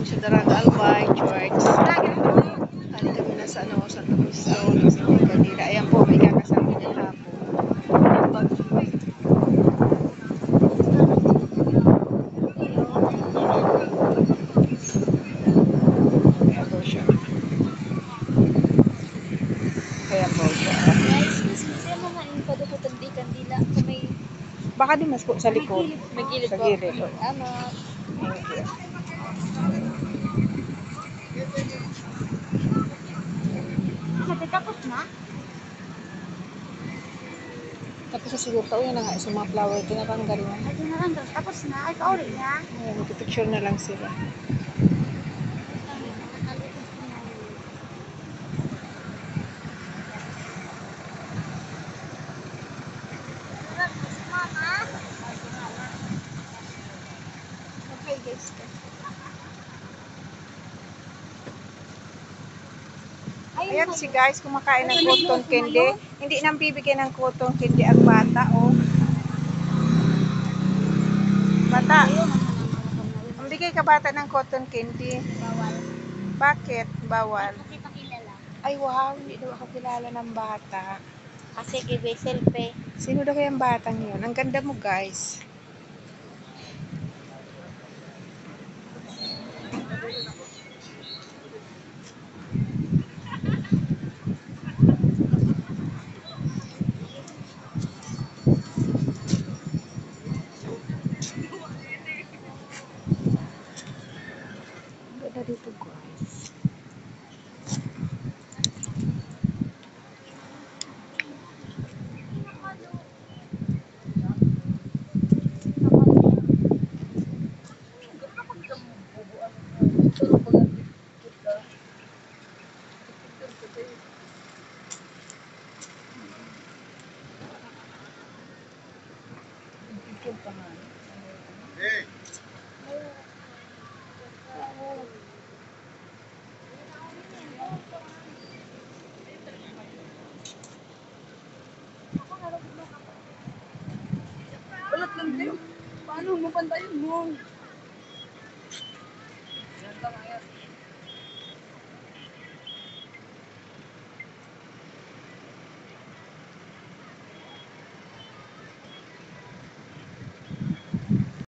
sa Darang Albay Church. Kali kami na sa Santo Cristo, sa Candila. Ayan po, may kakasama niyan hapon. Ayan po siya. Ayan po siya. Guys, kasi mga padukutan di kandila kung may Baka di mas po sa likod. magilid Sa po. gilid. Oh. Salamat. Thank you. Tapos na? Tapos sa siguro tao yan na nga sa mga flower. Tinatanggal na. Ay, na lang. Tapos na. Ay, kauli niya. Ayan, magpipicture na lang sila. Okay, guys. Ayan si guys, kumakain ng cotton candy. Hindi nang bibigyan ng cotton candy ang bata, oh. Bata, ang bigay ka bata ng cotton candy. Bawal. Bakit? Bawal. Kasi pakilala. Ay wow, hindi daw ako kilala ng bata. Kasi give selfie. Sino daw kayang batang yun? Ang ganda mo guys. Ang ganda dito guys. Ulat lang din. Paano mo pantayin mo?